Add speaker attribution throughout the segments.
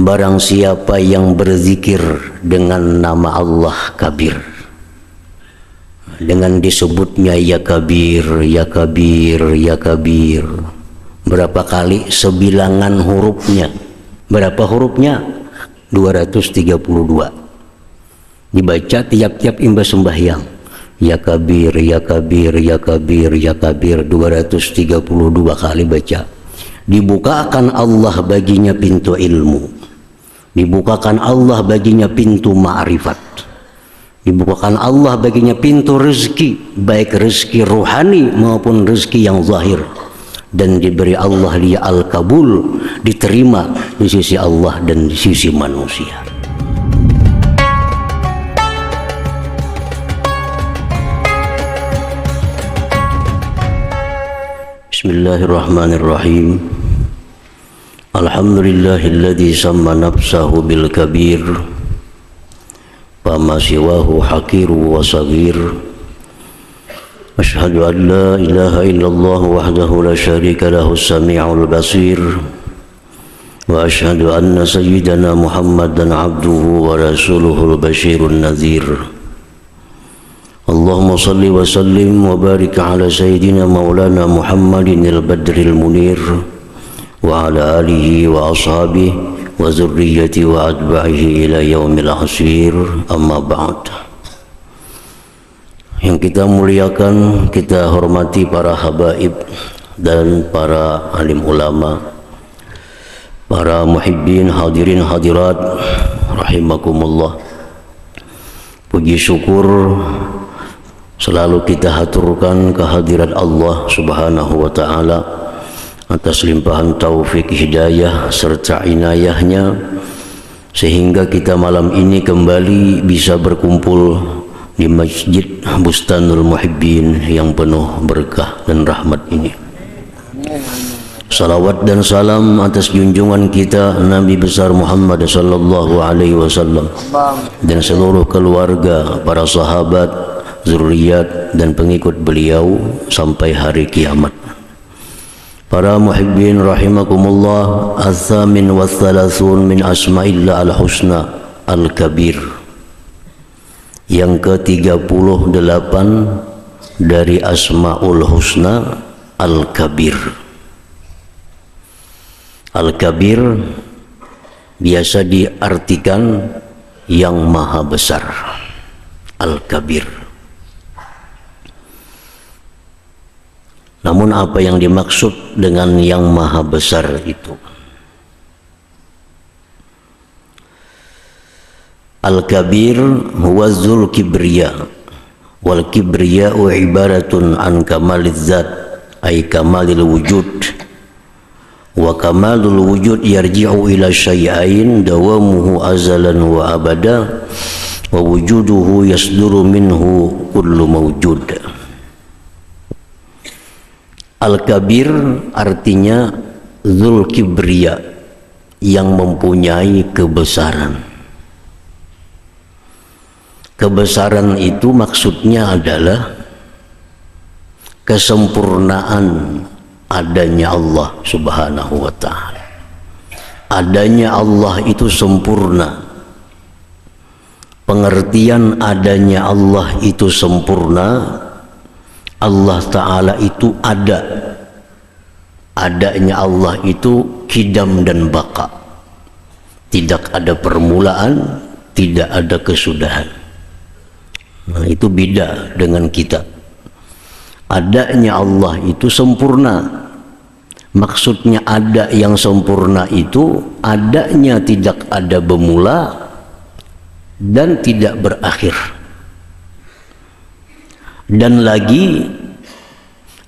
Speaker 1: Barang siapa yang berzikir dengan nama Allah Kabir, dengan disebutnya ya Kabir, ya Kabir, ya Kabir, berapa kali sebilangan hurufnya? Berapa hurufnya? 232. Dibaca tiap-tiap imbas sembahyang. Ya Kabir, ya Kabir, ya Kabir, ya Kabir, 232 kali baca. Dibukakan Allah baginya pintu ilmu. Dibukakan Allah baginya pintu ma'rifat. Dibukakan Allah baginya pintu rezeki, baik rezeki rohani maupun rezeki yang zahir. Dan diberi Allah dia al-kabul, diterima di sisi Allah dan di sisi manusia. Bismillahirrahmanirrahim. Alhamdulillahilladzi samma nafsahu bil kabir, fama siwahu hakiru wa saghir. Asyhadu an la ilaha illallah wahdahu la syarika lahu as-sami'ul basir, wa asyhadu anna sayyidana Muhammadan abduhu wa rasuluhul basyirun nadhir. Allahumma salli wa sallim wa barik ala sayyidina maulana Muhammadin al-badril munir wa ala alihi wa ashabihi wa zurriyyati wa atba'ihi ila yaumil hasir, amma ba'd. Yang kita muliakan, kita hormati para habaib dan para alim ulama, para muhibbin hadirin hadirat rahimakumullah. Puji syukur selalu kita haturkan kehadirat Allah subhanahu wa ta'ala atas limpahan taufik hidayah serta inayahnya, sehingga kita malam ini kembali bisa berkumpul di Masjid Bustanul Muhibbin yang penuh berkah dan rahmat ini. Salawat dan salam atas junjungan kita Nabi besar Muhammad sallallahu alaihi wasallam dan seluruh keluarga, para sahabat, zuriat dan pengikut beliau sampai hari kiamat. Para muhibbin rahimakumullah, al-thamin wa thalathun min asma'illah al-husna al-kabir, yang ke-38 dari asma'ul husna al-kabir. Al-kabir biasa diartikan yang maha besar. Al-kabir. Namun apa yang dimaksud dengan yang maha besar itu? Al-kabir huwa dzul kibriya, wal kibriya'u ibaratun an kamaliz zat ay kamalil wujud, wa kamalul wujud yarji'u ila syai'ain dawamuhu azalan wa abada, wa wujuduhu yasduru minhu kullu mawjud. Al-kabir artinya dzul kibriya, yang mempunyai kebesaran. Kebesaran itu maksudnya adalah kesempurnaan adanya Allah subhanahu wa ta'ala. Adanya Allah itu sempurna. Pengertian adanya Allah itu sempurna. Allah Ta'ala itu ada. Adanya Allah itu kidam dan baka. Tidak ada permulaan, tidak ada kesudahan. Nah, itu beda dengan kita. Adanya Allah itu sempurna. Maksudnya ada yang sempurna itu adanya tidak ada bermula dan tidak berakhir. Dan lagi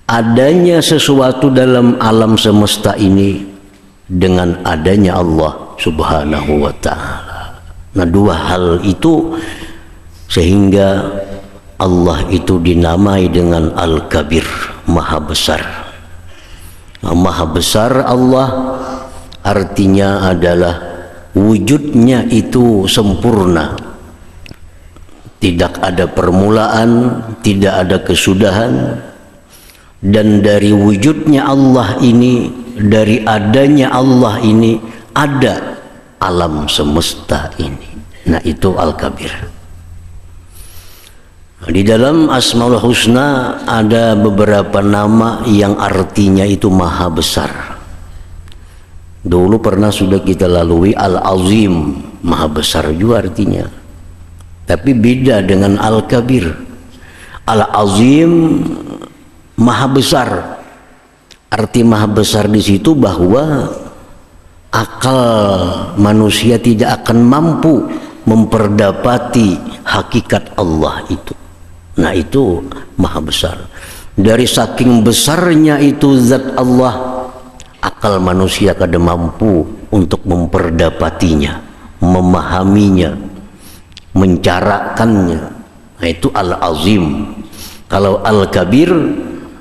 Speaker 1: adanya sesuatu dalam alam semesta ini dengan adanya Allah subhanahu wa ta'ala. Nah, dua hal itu sehingga Allah itu dinamai dengan Al-Kabir, maha besar. Nah, maha besar Allah artinya adalah wujudnya itu sempurna. Tidak ada permulaan, tidak ada kesudahan, dan dari wujudnya Allah ini, dari adanya Allah ini, ada alam semesta ini. Nah, itu Al-Kabir. Di dalam Asmaul Husna ada beberapa nama yang artinya itu maha besar. Dulu pernah sudah kita lalui Al-Azim, maha besar juga artinya. Tapi beda dengan Al-Kabir. Al-Azim maha besar. Arti maha besar di situ bahwa akal manusia tidak akan mampu memperdapati hakikat Allah itu. Nah, itu maha besar. Dari saking besarnya itu zat Allah, akal manusia kada mampu untuk memperdapatinya, memahaminya, mencarakannya. Nah, itu Al-Azim. Kalau Al-Kabir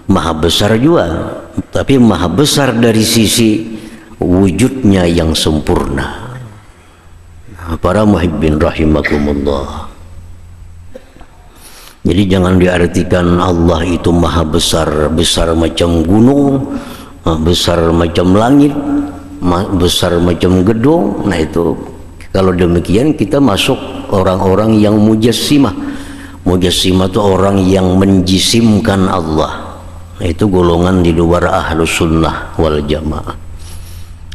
Speaker 1: maha besar juga, tapi maha besar dari sisi wujudnya yang sempurna. Nah, para muhibbin rahimakumullah. Jadi jangan diartikan Allah itu maha besar, besar macam gunung, besar macam langit, besar macam gedung. Nah, itu kalau demikian kita masuk orang-orang yang mujassimah. Mujassimah itu orang yang menjisimkan Allah. Nah, itu golongan di luar Ahlus Sunnah wal Jamaah.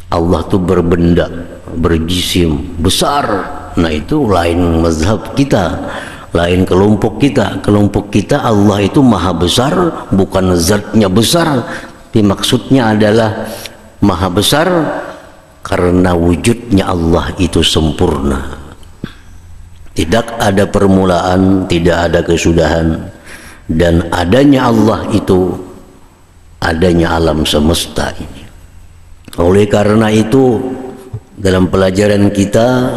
Speaker 1: Allah itu berbenda, berjisim, besar. Nah, itu lain mazhab kita, lain kelompok kita. Kelompok kita Allah itu maha besar, bukan zatnya besar, tapi maksudnya adalah maha besar karena wujudnya Allah itu sempurna. Tidak ada permulaan, tidak ada kesudahan, dan adanya Allah itu adanya alam semesta ini. Oleh karena itu, dalam pelajaran kita,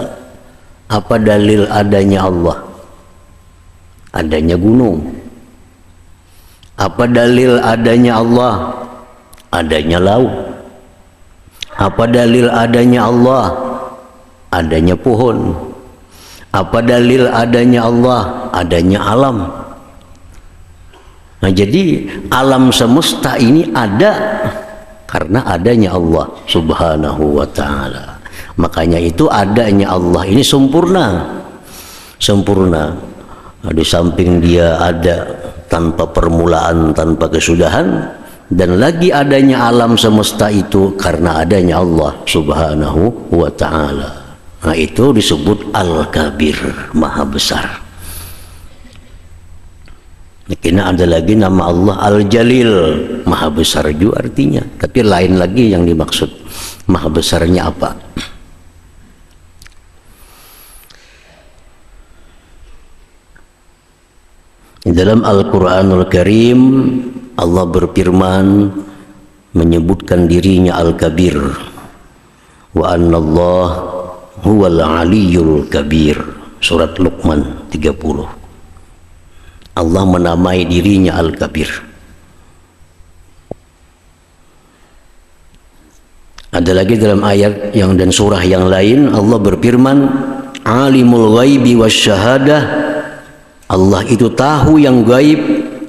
Speaker 1: apa dalil adanya Allah? Adanya gunung. Apa dalil adanya Allah? Adanya laut. Apa dalil adanya Allah? Adanya pohon. Apa dalil adanya Allah? Adanya alam. Nah, jadi alam semesta ini ada karena adanya Allah Subhanahu wa ta'ala. Makanya itu adanya Allah ini sempurna. Sempurna. Nah, di samping dia ada tanpa permulaan, tanpa kesudahan, dan lagi adanya alam semesta itu karena adanya Allah Subhanahu wa ta'ala. Nah, itu disebut Al-Kabir, maha besar. Kena ada lagi nama Allah Al-Jalil, maha besar juga artinya, tapi lain lagi yang dimaksud maha besarnya apa. Di dalam Al-Quranul Karim Allah berfirman menyebutkan dirinya Al-Kabir, wa annallah huwal aliyyul kabir, surat Luqman 30. Allah menamai dirinya Al-Kabir. Ada lagi dalam ayat yang dan surah yang lain Allah berfirman alimul ghaibi wasyahadah, Allah itu tahu yang gaib,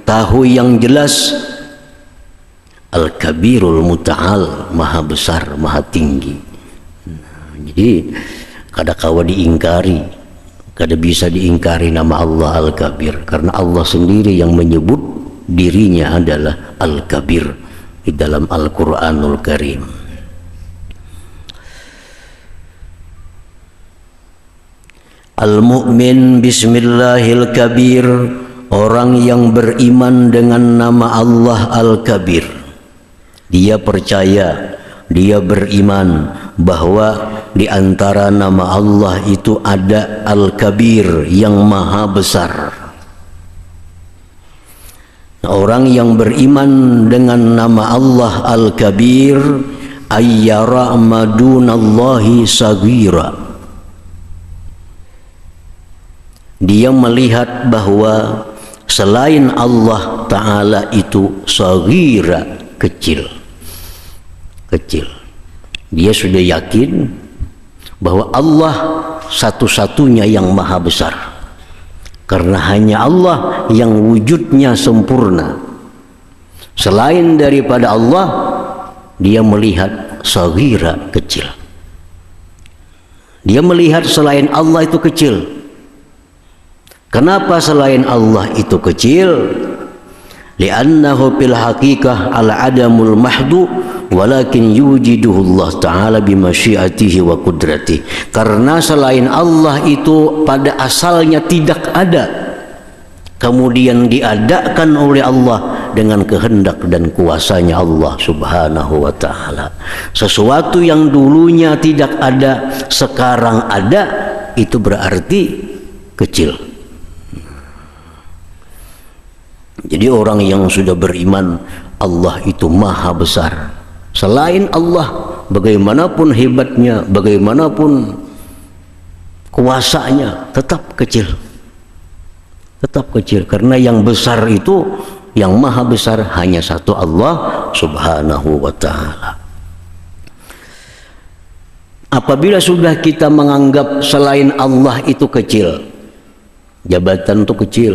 Speaker 1: tahu yang jelas. Al-Kabirul Muta'al, maha besar, maha tinggi. Jadi kada kawa diingkari, kada bisa diingkari nama Allah Al-Kabir, karena Allah sendiri yang menyebut dirinya adalah Al-Kabir di dalam Al-Quranul Karim. Al-Mu'min Bismillahil Kabir, orang yang beriman dengan nama Allah Al-Kabir. Dia percaya, dia beriman bahwa di antara nama Allah itu ada Al-Kabir yang maha besar. Orang yang beriman dengan nama Allah Al-Kabir ayyara madunallahi sagira, dia melihat bahwa selain Allah Ta'ala itu sagira, kecil. Kecil. Dia sudah yakin bahwa Allah satu-satunya yang maha besar, karena hanya Allah yang wujudnya sempurna. Selain daripada Allah, dia melihat sagira, kecil. Dia melihat selain Allah itu kecil. Kenapa selain Allah itu kecil? Li'annahu fil haqiqah al-adamul mahdu walakin yujiduhu Allah Ta'ala bimasyiatihi wa qudratihi. Karena selain Allah itu pada asalnya tidak ada, kemudian diadakan oleh Allah dengan kehendak dan kuasanya Allah Subhanahu wa Ta'ala. Sesuatu yang dulunya tidak ada sekarang ada, itu berarti kecil. Jadi orang yang sudah beriman Allah itu maha besar, selain Allah bagaimanapun hebatnya, bagaimanapun kuasanya, tetap kecil. Tetap kecil, karena yang besar itu, yang maha besar hanya satu, Allah Subhanahu wa Ta'ala. Apabila sudah kita menganggap selain Allah itu kecil, jabatan itu kecil,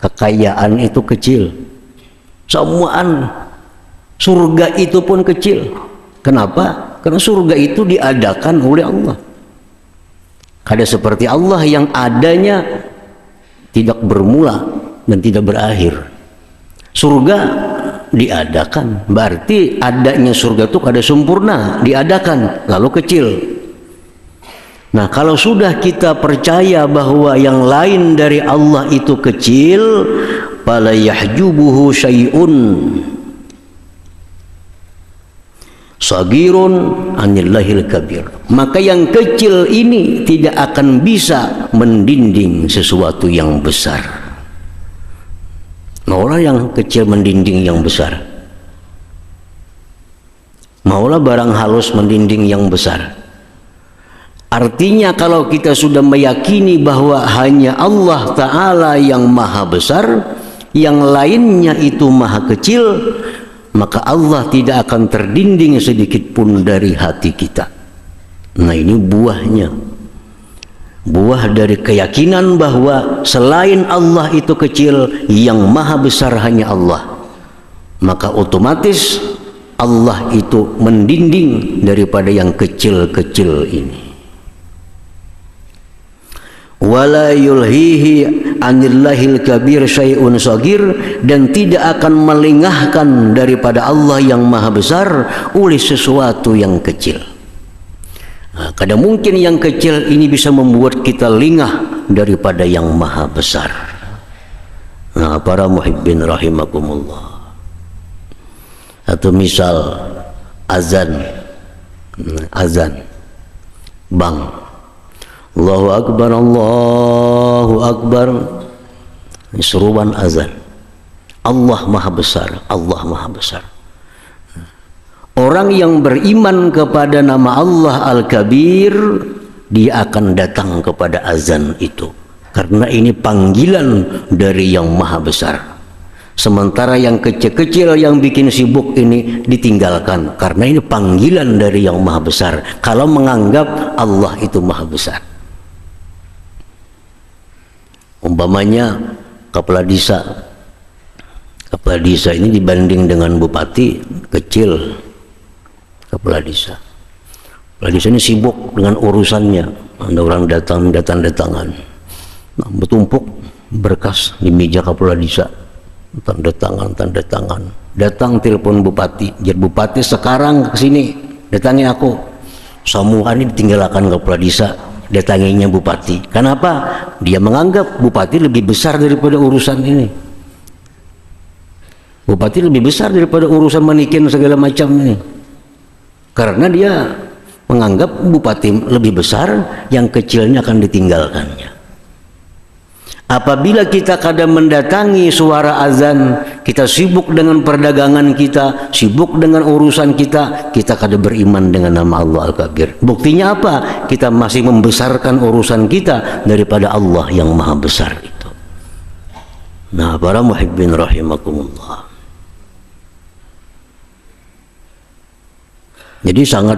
Speaker 1: kekayaan itu kecil, semuaan, surga itu pun kecil. Kenapa? Karena surga itu diadakan oleh Allah. Ada seperti Allah yang adanya tidak bermula dan tidak berakhir. Surga diadakan, berarti adanya surga itu kada sempurna, diadakan lalu kecil. Nah, kalau sudah kita percaya bahwa yang lain dari Allah itu kecil, fala yahjubuhu syai'un sagirun anillahil kabir. Maka yang kecil ini tidak akan bisa mendinding sesuatu yang besar. Maulah yang kecil mendinding yang besar. Maulah barang halus mendinding yang besar. Artinya kalau kita sudah meyakini bahwa hanya Allah Ta'ala yang maha besar, yang lainnya itu maha kecil, maka Allah tidak akan terdinding sedikit pun dari hati kita. Nah, ini buahnya, buah dari keyakinan bahwa selain Allah itu kecil, yang maha besar hanya Allah. Maka otomatis Allah itu mendinding daripada yang kecil-kecil ini. Wala yulhihi anillahil kabir syai'un sagir, dan tidak akan melengahkan daripada Allah yang maha besar oleh sesuatu yang kecil. Nah, kadang mungkin yang kecil ini bisa membuat kita lengah daripada yang maha besar. Nah, para muhibbin rahimakumullah, atau misal azan bang, Allahu Akbar, Allahu Akbar, seruan azan. Allah maha besar, Allah maha besar. Orang yang beriman kepada nama Allah Al-Kabir, dia akan datang kepada azan itu, karena ini panggilan dari yang maha besar. Sementara yang kecil-kecil yang bikin sibuk ini ditinggalkan, karena ini panggilan dari yang maha besar, kalau menganggap Allah itu maha besar. Umpamanya kepala desa ini dibanding dengan bupati kecil. Kepala desa ini sibuk dengan urusannya, ada orang datang-datangan, nah, bertumpuk berkas di meja kepala desa, tanda tangan, datang telepon bupati, jadi bupati sekarang kesini, datangi aku. Semua ini ditinggalkan kepala desa, datanginya bupati. Kenapa? Dia menganggap bupati lebih besar daripada urusan ini. Bupati lebih besar daripada urusan manikin segala macam ini, karena dia menganggap bupati lebih besar, yang kecilnya akan ditinggalkannya. Apabila kita kadang mendatangi suara azan, kita sibuk dengan perdagangan kita, sibuk dengan urusan kita kadang beriman dengan nama Allah Al-Kabir. Buktinya apa? Kita masih membesarkan urusan kita daripada Allah yang maha besar itu. Nah, para muhibbin rahimakumullah, jadi sangat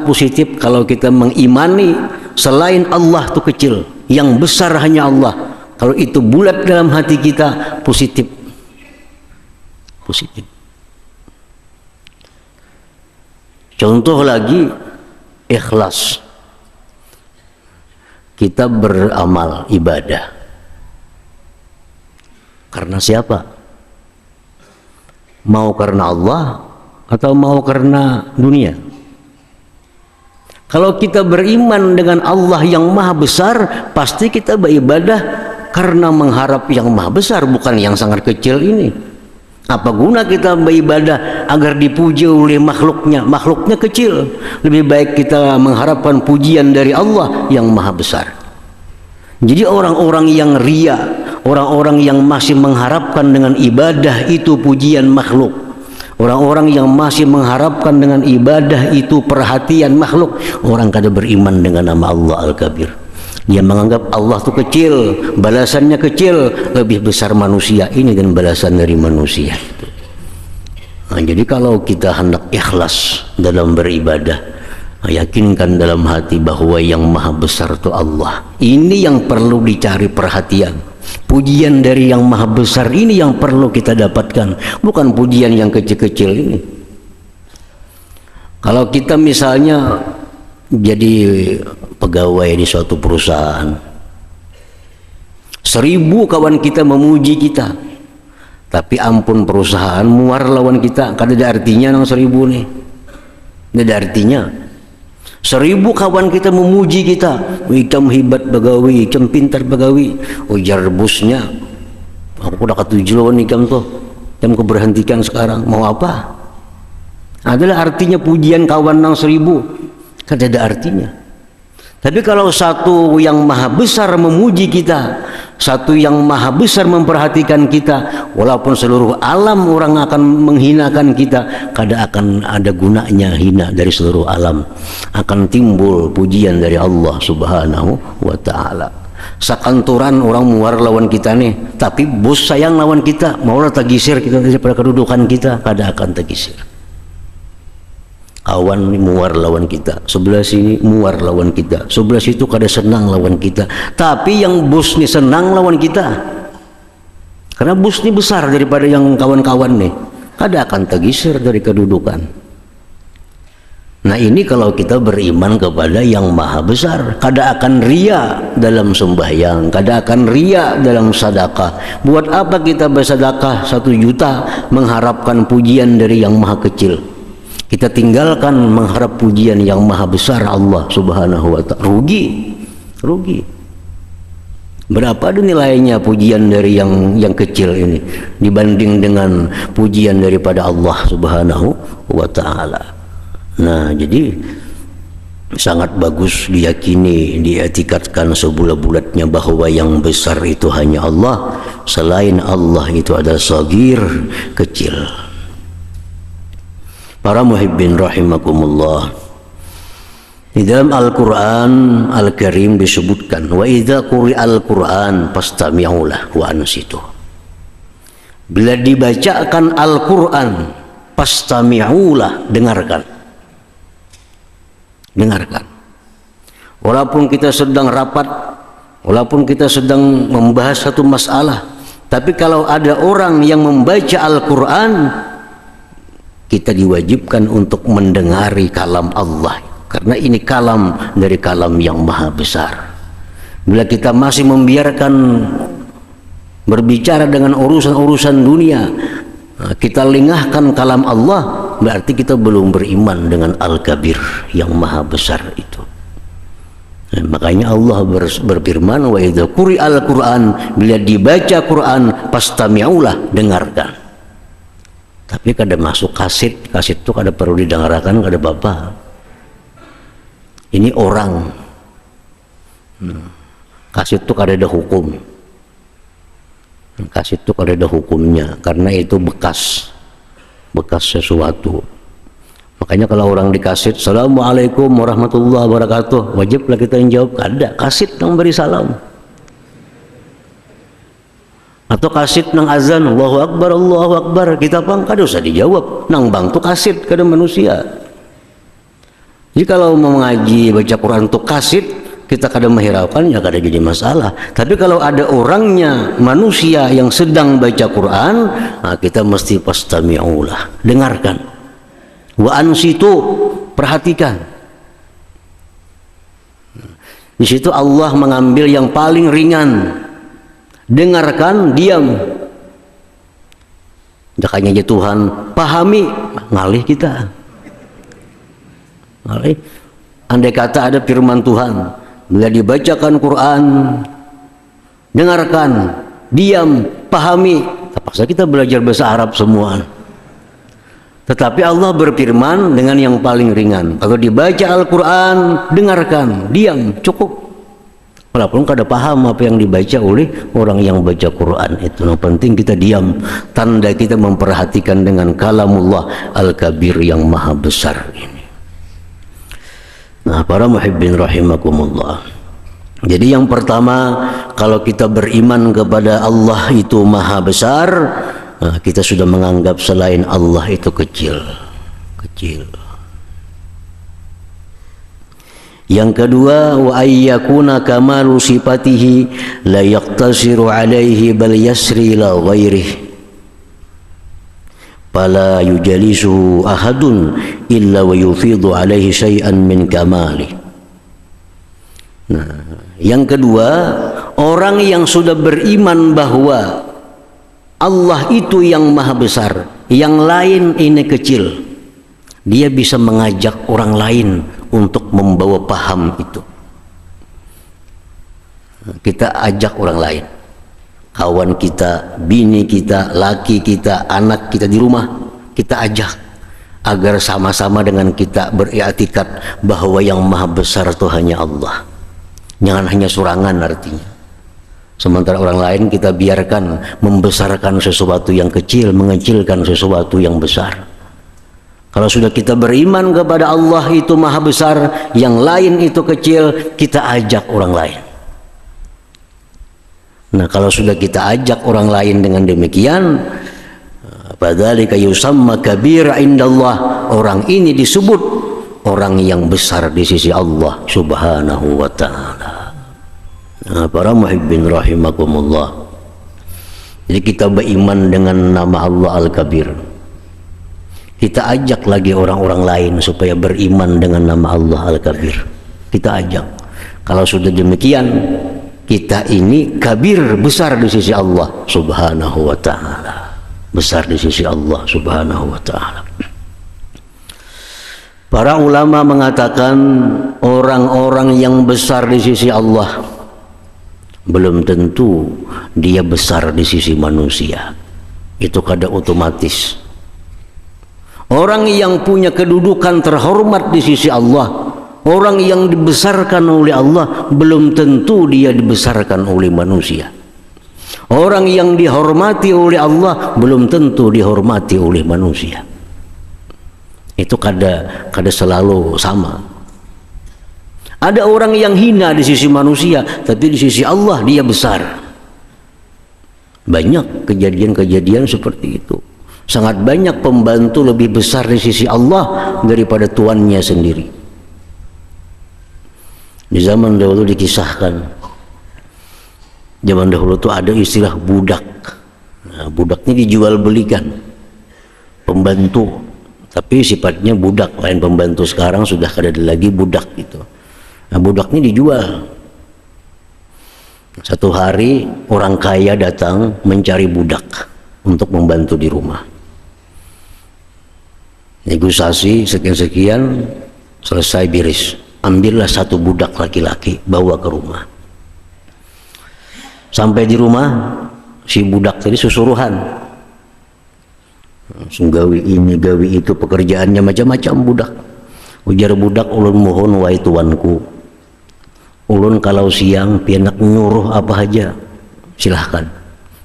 Speaker 1: positif kalau kita mengimani selain Allah itu kecil, yang besar hanya Allah. Kalau itu bulat dalam hati kita, positif. Contoh lagi, ikhlas. Kita beramal ibadah karena siapa? Mau karena Allah atau mau karena dunia? Kalau kita beriman dengan Allah yang maha besar, pasti kita beribadah karena mengharap yang maha besar, bukan yang sangat kecil ini. Apa guna kita beribadah agar dipuji oleh makhluknya? Makhluknya kecil. Lebih baik kita mengharapkan pujian dari Allah yang maha besar. Jadi orang-orang yang ria, orang-orang yang masih mengharapkan dengan ibadah itu pujian makhluk, orang-orang yang masih mengharapkan dengan ibadah itu perhatian makhluk, orang kada beriman dengan nama Allah Al-Kabir. Dia menganggap Allah itu kecil, balasannya kecil, lebih besar manusia ini dan balasan dari manusia itu. Nah, jadi kalau kita hendak ikhlas dalam beribadah, yakinkan dalam hati bahwa yang maha besar itu Allah. Ini yang perlu dicari perhatian. Pujian dari yang maha besar ini yang perlu kita dapatkan, bukan pujian yang kecil-kecil ini. Kalau kita misalnya jadi pegawai di suatu perusahaan, 1000 kawan kita memuji kita, tapi ampun perusahaan muar lawan kita, kada ada artinya nang 1000 nih, tidak ada artinya. 1000 kawan kita memuji kita, ikam hebat pegawai, ikam pintar pegawai, ujar bosnya, aku udah ketujuh lawan ikam tuh, ikam keberhentikan sekarang, mau apa? Adalah artinya pujian kawan nang 1000, kada ada artinya. Tapi kalau satu yang maha besar memuji kita, satu yang maha besar memperhatikan kita, walaupun seluruh alam orang akan menghinakan kita, kada akan ada gunanya hina dari seluruh alam. Akan timbul pujian dari Allah Subhanahu wa ta'ala. Sakanturan orang muar lawan kita nih, tapi bos sayang lawan kita, maulah tagisir kita daripada kedudukan kita, kada akan tagisir. Kawan muar lawan kita, sebelah sini muar lawan kita, sebelah situ kada senang lawan kita, tapi yang bos nih senang lawan kita, karena bos nih besar daripada yang kawan-kawan nih, kada akan tergeser dari kedudukan. Nah ini kalau kita beriman kepada yang maha besar, kada akan ria dalam sembahyang, kada akan ria dalam sedekah. Buat apa kita bersedekah 1 juta mengharapkan pujian dari yang maha kecil? Kita tinggalkan mengharap pujian yang maha besar Allah Subhanahu wa ta'ala. Rugi. Berapa ada nilainya pujian dari yang kecil ini dibanding dengan pujian daripada Allah Subhanahu wa ta'ala. Nah, jadi sangat bagus diyakini, dietikatkan sebulat-bulatnya bahwa yang besar itu hanya Allah, selain Allah itu ada sagir, kecil. Para muhibbin rahimakumullah, di dalam Al-Quran Al-Karim disebutkan, wa idza quri'al Quran fastami'u lahu wa ansitu. Bila dibacakan Al-Quran, fastami'u lahu, dengarkan. Walaupun kita sedang rapat, walaupun kita sedang membahas satu masalah, tapi kalau ada orang yang membaca Al-Quran, kita diwajibkan untuk mendengari kalam Allah, karena ini kalam dari kalam yang maha besar. Bila kita masih membiarkan berbicara dengan urusan-urusan dunia, kita lengahkan kalam Allah, berarti kita belum beriman dengan Al-Kabir yang maha besar itu. Makanya Allah berfirman, wa idza quri'al Quran, bila dibaca Quran fastami'ulah, dengarkan. Tapi kada masuk kaset itu kada perlu didengarkan, kada apa-apa. Ini orang, kaset itu kada ada hukum, kaset itu kada ada hukumnya, karena itu bekas sesuatu. Makanya kalau orang dikaset, Assalamualaikum warahmatullahi wabarakatuh, wajiblah kita yang jawab, kada, kaset yang beri salam. Atau kaset nang azan, Allahu Akbar, kita pang kada usah dijawab, nang bang tu kaset kada manusia. Jadi kalau mau mengaji baca Quran tu kaset, kita kada menghiraukan, ya kada jadi masalah. Tapi kalau ada orangnya manusia yang sedang baca Quran, nah kita mesti pastami'ulah, dengarkan. Wa ansitu, perhatikan. Di situ Allah mengambil yang paling ringan, dengarkan, diam. Makanya aja Tuhan pahami, ngalih kita. Ngalih. Andai kata ada firman Tuhan, bila dibacakan Quran, dengarkan, diam, pahami. Terpaksa kita belajar bahasa Arab semua. Tetapi Allah berfirman dengan yang paling ringan. Kalau dibaca Al-Quran, dengarkan, diam, cukup. Walaupun kada paham apa yang dibaca oleh orang yang baca Quran itu. Yang penting kita diam. Tanda kita memperhatikan dengan kalamullah Al-Kabir yang maha besar ini. Nah, para muhibbin rahimakumullah. Jadi yang pertama, kalau kita beriman kepada Allah itu maha besar, nah, kita sudah menganggap selain Allah itu kecil. Yang kedua, wa ayyakuna kamalu sifatihi la yaqtasiru alaihi bal yasri ila ghairihi fala yujalisuhu ahadun illa wa yufidu alaihi syai'an min kamali. Nah, yang kedua, orang yang sudah beriman bahwa Allah itu yang maha besar, yang lain ini kecil, dia bisa mengajak orang lain untuk membawa paham itu. Kita ajak orang lain, kawan kita, bini kita, laki kita, anak kita di rumah, kita ajak agar sama-sama dengan kita beriktikad bahwa yang maha besar itu hanya Allah. Jangan hanya surangan artinya. Sementara orang lain kita biarkan membesarkan sesuatu yang kecil, mengecilkan sesuatu yang besar. Kalau sudah kita beriman kepada Allah itu maha besar, yang lain itu kecil, kita ajak orang lain. Nah, kalau sudah kita ajak orang lain dengan demikian, fadzalika yusamma kabira indallah, orang ini disebut orang yang besar di sisi Allah Subhanahu wa taala. Nah, para muhibbin rahimakumullah. Jadi kita beriman dengan nama Allah Al-Kabir. Kita ajak lagi orang-orang lain supaya beriman dengan nama Allah Al-Kabir. Kita ajak. Kalau sudah demikian, kita ini kabir, besar di sisi Allah Subhanahu wa taala. Besar di sisi Allah Subhanahu wa taala. Para ulama mengatakan orang-orang yang besar di sisi Allah belum tentu dia besar di sisi manusia. Itu kada otomatis. Orang yang punya kedudukan terhormat di sisi Allah, orang yang dibesarkan oleh Allah, belum tentu dia dibesarkan oleh manusia. Orang yang dihormati oleh Allah belum tentu dihormati oleh manusia. Itu kada selalu sama. Ada orang yang hina di sisi manusia, tapi di sisi Allah dia besar. Banyak kejadian-kejadian seperti itu. Sangat banyak pembantu lebih besar di sisi Allah daripada tuannya sendiri. Di zaman dahulu dikisahkan, zaman dahulu itu ada istilah budak. Nah, budak ini dijual belikan, pembantu, tapi sifatnya budak. Lain pembantu sekarang sudah kada ada lagi budak gitu. Nah, budak ini dijual. Satu hari orang kaya datang mencari budak untuk membantu di rumah. Negosiasi sekian-sekian, selesai beres. Ambillah satu budak laki-laki, bawa ke rumah. Sampai di rumah, si budak tadi susuruhan. Langsung gawi ini, gawi itu, pekerjaannya macam-macam budak. Ujar budak, ulun mohon wahai tuanku, ulun kalau siang pianak nyuruh apa aja, silahkan.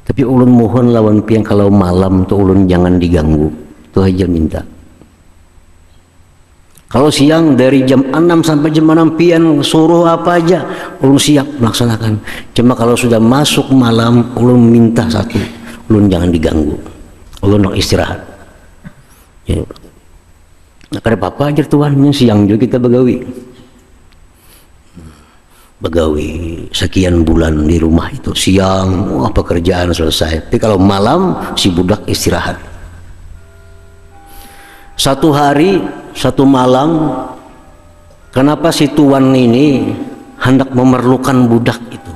Speaker 1: Tapi ulun mohon lawan piang kalau malam tuh ulun jangan diganggu. Itu aja minta. Kalau siang dari jam 6 sampai jam 6 pian suruh apa aja, ulun siap melaksanakan. Cuma kalau sudah masuk malam, ulun minta satu, ulun jangan diganggu. Ulun mau istirahat. Ya. Nah, kada apa-apa aja tuan, siang juga kita begawi. Begawi sekian bulan di rumah itu, siang wah pekerjaan selesai. Tapi kalau malam si budak istirahat. Satu hari, satu malam, kenapa si tuan ini hendak memerlukan budak itu?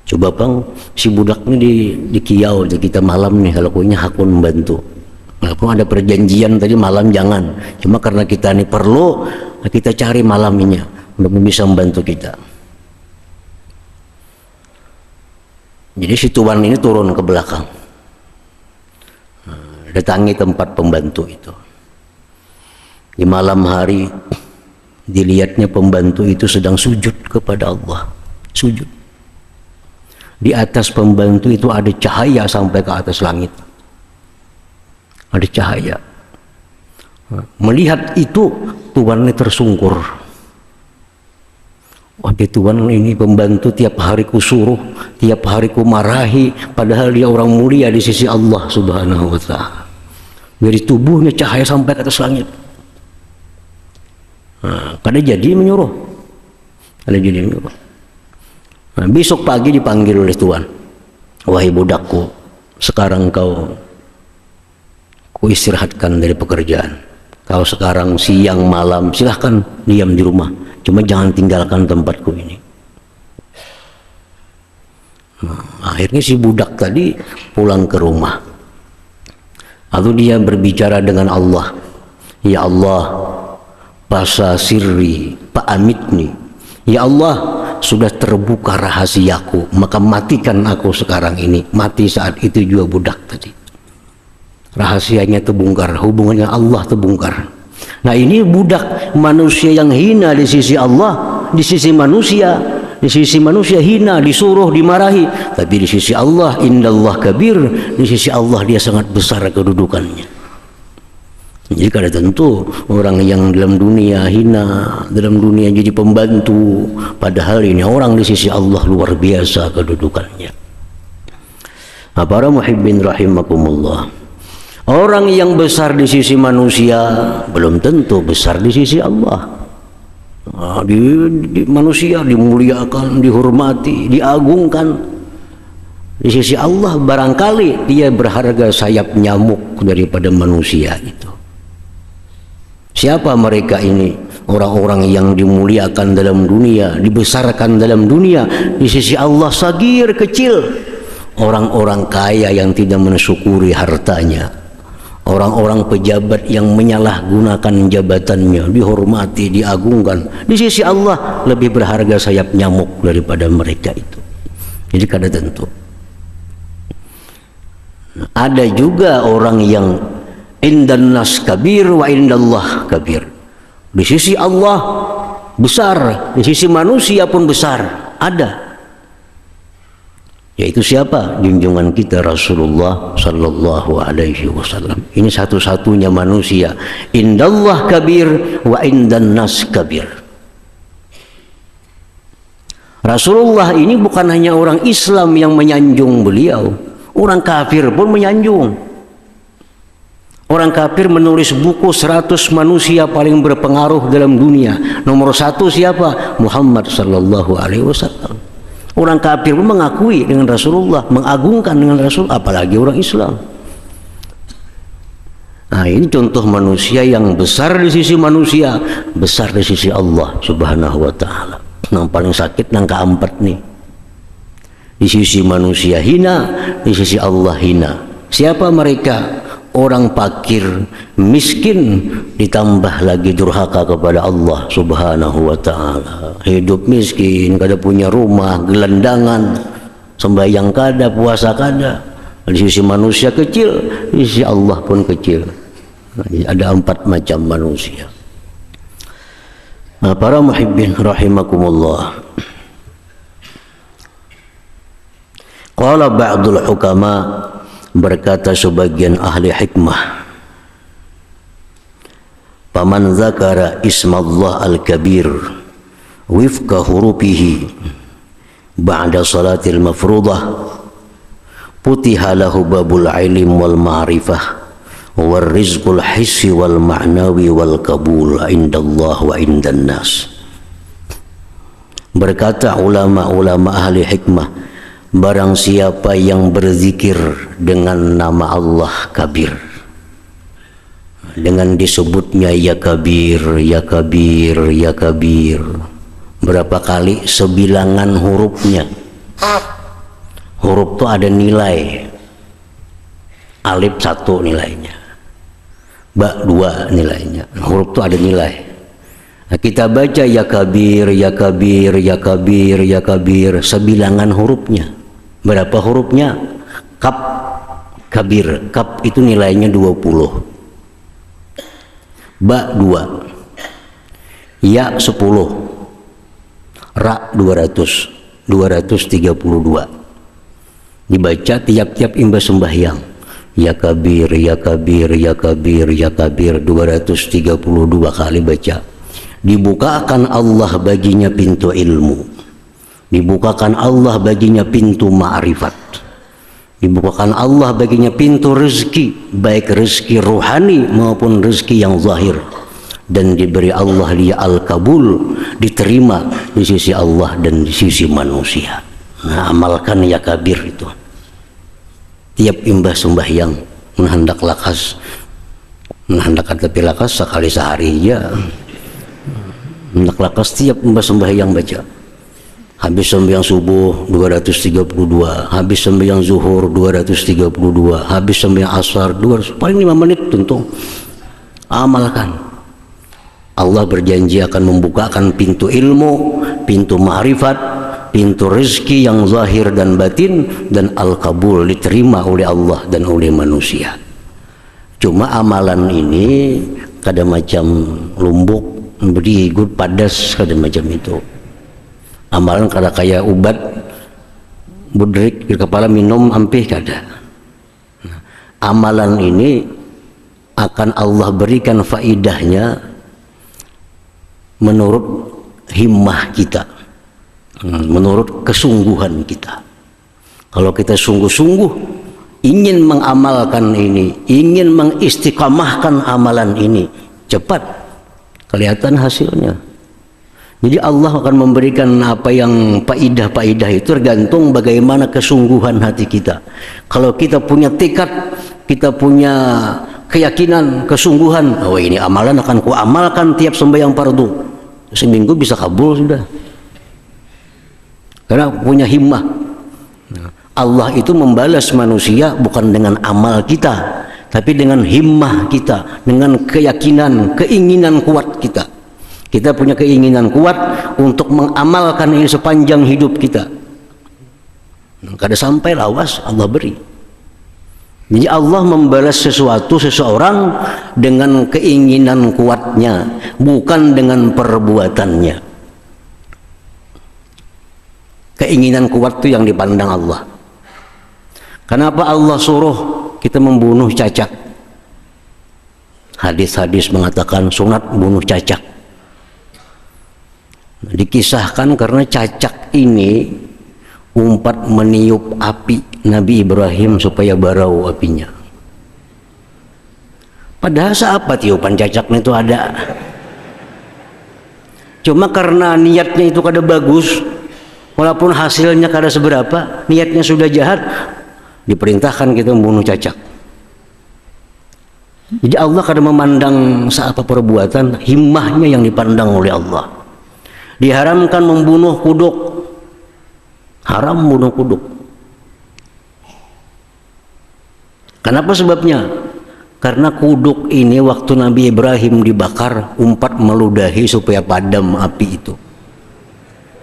Speaker 1: Coba bang, si budak ini di kiau di kita malam nih, kalau punya hakun membantu. Walaupun ada perjanjian tadi malam jangan, cuma karena kita ini perlu, kita cari malam ini untuk bisa membantu kita. Jadi si tuan ini turun ke belakang, datangi tempat pembantu itu. Di malam hari dilihatnya pembantu itu sedang sujud kepada Allah, sujud. Di atas pembantu itu ada cahaya sampai ke atas langit, ada cahaya. Melihat itu tuannya tersungkur. Wah, Tuhan ini pembantu tiap hari ku suruh, tiap hari ku marahi, padahal dia orang mulia di sisi Allah Subhanahu wa ta'ala. Dari tubuhnya cahaya sampai ke atas langit. Kada jadi menyuruh. Kada jadi menyuruh. Besok pagi dipanggil oleh Tuhan. Wahai budakku, sekarang kau ku istirahatkan dari pekerjaan. Kau sekarang siang malam silahkan diam di rumah. Cuma jangan tinggalkan tempatku ini. Akhirnya si budak tadi pulang ke rumah. Lalu dia berbicara dengan Allah. Ya Allah, basa sirri fa'amitni. Ya Allah, sudah terbuka rahasiaku, maka matikan aku sekarang ini. Mati saat itu juga budak tadi. Rahasianya terbongkar, hubungannya Allah terbongkar. Nah, ini budak manusia yang hina di sisi Allah, di sisi manusia. Di sisi manusia hina, disuruh, dimarahi. Tapi di sisi Allah, indallah kabir. Di sisi Allah dia sangat besar kedudukannya. Jadi kada tentu orang yang dalam dunia hina, dalam dunia jadi pembantu, padahal ini orang di sisi Allah luar biasa kedudukannya. Para muhibbin rahimakumullah, orang yang besar di sisi manusia belum tentu besar di sisi Allah. Di manusia dimuliakan, dihormati, diagungkan. Di sisi Allah barangkali dia berharga sayap nyamuk daripada manusia itu. Siapa mereka ini? Orang-orang yang dimuliakan dalam dunia, dibesarkan dalam dunia, di sisi Allah sagir, kecil. Orang-orang kaya yang tidak mensyukuri hartanya, orang-orang pejabat yang menyalahgunakan jabatannya, dihormati, diagungkan. Di sisi Allah lebih berharga sayap nyamuk daripada mereka itu. Jadi kada tentu. Ada juga orang yang indan nas kabir wa indallah kabir. Di sisi Allah besar, di sisi manusia pun besar. Ada. Yaitu siapa? Junjungan kita Rasulullah sallallahu alaihi wasallam. Ini satu-satunya manusia. Indallah kabir wa indan nas kabir. Rasulullah ini bukan hanya orang Islam yang menyanjung beliau, orang kafir pun menyanjung. Orang kafir menulis buku 100 manusia paling berpengaruh dalam dunia. Nomor 1 siapa? Muhammad sallallahu alaihi wasallam. Orang kafir pun mengakui dengan Rasulullah, mengagungkan dengan Rasul, apalagi orang Islam. Nah, ini contoh manusia yang besar di sisi manusia, besar di sisi Allah Subhanahu wa ta'ala. Yang paling sakit yang keempat nih. Di sisi manusia hina, di sisi Allah hina. Siapa mereka? Orang fakir, miskin, ditambah lagi durhaka kepada Allah Subhanahu wa ta'ala. Hidup miskin, kada punya rumah, gelandangan, sembahyang kada, puasa kada. Di sisi manusia kecil, di sisi Allah pun kecil. Ada 4 macam manusia. Para muhibbin rahimakumullah, qala ba'dul hukama, berkata sebagian ahli hikmah, paman zakara ismallah al-kabir wifqa hurufihi ba'da salatil mafruḍah putiha lahu babul ilm wal ma'rifah wal rizqul hissi wal ma'nawi wal qabul indallah wa indan nas. Berkata ulama-ulama ahli hikmah, barang siapa yang berzikir dengan nama Allah kabir, dengan disebutnya ya kabir, ya kabir, ya kabir. Berapa kali sebilangan hurufnya. Huruf itu ada nilai. Alif 1 nilainya, ba 2 nilainya. Huruf itu ada nilai. Nah, kita baca ya kabir, ya kabir, ya kabir, ya kabir, sebilangan hurufnya. Berapa hurufnya? Kaf, kabir. Kaf itu nilainya 20. Ba 2. Ya 10. Ra 200. 232. Dibaca tiap-tiap imbas sembahyang. Ya kabir, ya kabir, ya kabir, ya kabir, 232 kali baca. Dibukakan Allah baginya pintu ilmu. Dibukakan Allah baginya pintu ma'rifat. Dibukakan Allah baginya pintu rezeki, baik rezeki rohani maupun rezeki yang zahir. Dan diberi Allah dia al-kabul, diterima di sisi Allah dan di sisi manusia. Nah, amalkan ya kabir itu. Tiap imbas sembahyang menghendak lakas, menghendak tapi lakas sekali sehari ya. Hendak lakas tiap imbas sembahyang baca. Habis sembahyang subuh 232, habis sembahyang zuhur 232, habis sembahyang asar 200, paling 5 menit tentu. Amalkan. Allah berjanji akan membukakan pintu ilmu, pintu ma'rifat, pintu rezeki yang zahir dan batin, dan al-kabul, diterima oleh Allah dan oleh manusia. Cuma amalan ini kadang macam lumbuk, beri good padas, kadang macam itu. Amalan kada kayak ubat budrik di kepala minum ampih kada. Amalan ini akan Allah berikan faidahnya menurut himmah kita, menurut kesungguhan kita. Kalau kita sungguh-sungguh ingin mengamalkan ini, ingin mengistiqamahkan amalan ini, cepat kelihatan hasilnya. Jadi Allah akan memberikan apa yang faidah-faidah itu tergantung bagaimana kesungguhan hati kita. Kalau kita punya tekad, kita punya keyakinan, kesungguhan, oh ini amalan akan ku amalkan tiap sembahyang fardu, seminggu bisa kabul sudah. Karena punya himmah. Allah itu membalas manusia bukan dengan amal kita, tapi dengan himmah kita, dengan keyakinan, keinginan kuat kita. Kita punya keinginan kuat untuk mengamalkan ini sepanjang hidup kita. Kada sampai lawas Allah beri. Jadi Allah membalas seseorang dengan keinginan kuatnya, bukan dengan perbuatannya. Keinginan kuat itu yang dipandang Allah. Kenapa Allah suruh kita membunuh cacak? Hadis-hadis mengatakan sunat bunuh cacak. Dikisahkan karena cacak ini umpat meniup api Nabi Ibrahim supaya barau apinya. Padahal apa tiupan cacaknya itu ada. Cuma karena niatnya itu kada bagus, walaupun hasilnya kada seberapa, niatnya sudah jahat, diperintahkan kita membunuh cacak. Jadi Allah kada memandang seapa perbuatan, himmahnya yang dipandang oleh Allah. Diharamkan membunuh kuduk, haram membunuh kuduk. Kenapa sebabnya? Karena kuduk ini waktu Nabi Ibrahim dibakar, umpat meludahi supaya padam api itu.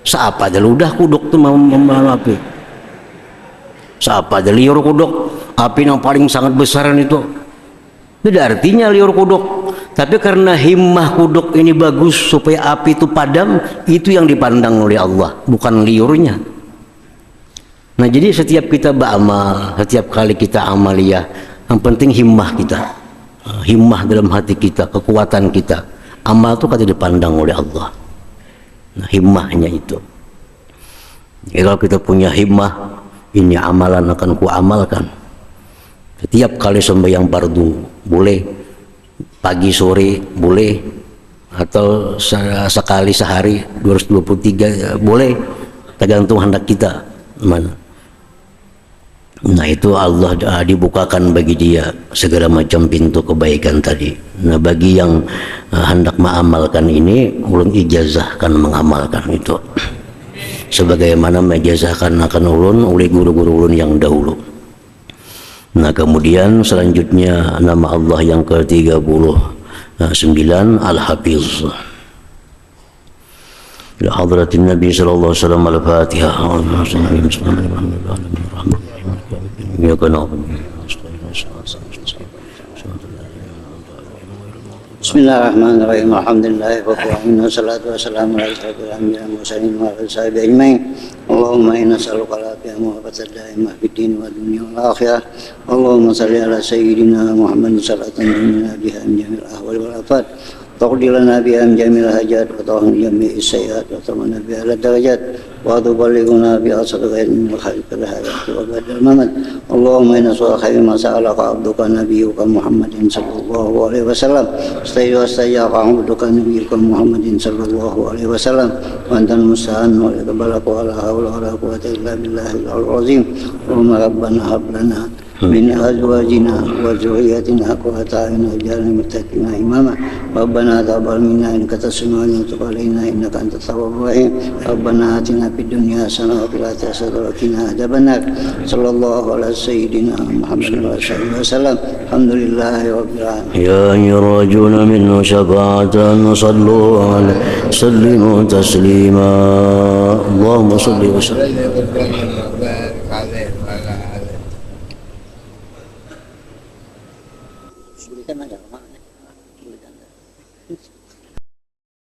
Speaker 1: Seapa ada ludah kuduk itu memakan api. Seapa ada liur kuduk, api yang paling sangat besar itu. Tidak artinya liur kuduk. Tapi karena himmah kuduk ini bagus supaya api itu padam, itu yang dipandang oleh Allah, bukan liurnya. Nah jadi setiap kita beramal, setiap kali kita amaliyah, yang penting himmah kita, himmah dalam hati kita, kekuatan kita. Amal itu kata dipandang oleh Allah. Nah himmahnya itu. Jadi kalau kita punya himmah, ini amalan akan ku amalkan. Setiap kali sembahyang fardu boleh, pagi sore boleh, atau sekali sehari 223 boleh, tergantung hendak kita mana. Nah itu Allah dibukakan bagi dia segala macam pintu kebaikan tadi. Nah bagi yang hendak mengamalkan ini, ulun ijazahkan mengamalkan itu sebagaimana menjazahkan akan ulun oleh guru-guru ulun yang dahulu. Nah kemudian selanjutnya nama Allah yang ke-39 Al-Hafiz. Ya hadratin Nabi sallallahu alaihi wasallam Al-Fatihah. Ya kana.
Speaker 2: Bismillahirrahmanirrahim. Alhamdulillahirabbil alamin wassalatu wassalamu ala asyrofil anbiya'i wal mursalin wa ala sahbihi ajmain. Allahumma inna nas'aluka al-afiyah wa al-daimah fid din wa dunya wal akhirah. Allahumma shalli ala sayyidina Muhammadin salatan tunjina biha min jamil ahwal wal afat. تقضي لنا بها من جميع الحاجات وتغفر جميع السيئات وترفعنا بها إلى الدرجات وتبلغنا بها صدقات من الخير الحياة وبعد الممات. اللهم إنا نسألك خير ما سألك عبدك نبيك محمد صلى الله عليه وسلم واستجاب عبدك نبيك محمد صلى الله عليه وسلم وأنت المستعان ويقبلك ولا حول ولا قوة إلا بالله العظيم. اللهم ربنا هب لنا من أزواجنا وذرياتنا قرة أعين واجعلنا للمتقين إماما. ربنا تقبل منا إنك أنت السميع العليم وتب علينا إنك أنت التواب الرحيم. ربنا آتنا في الدنيا حسنة وفي الآخرة حسنة وقنا عذاب النار. صلى الله على سيدنا محمد وآله وسلم. الحمد لله رب العالمين.
Speaker 1: يا أيها الراجون منه شفاعة صلوا عليه سلموا تسليما. اللهم صل وسلم.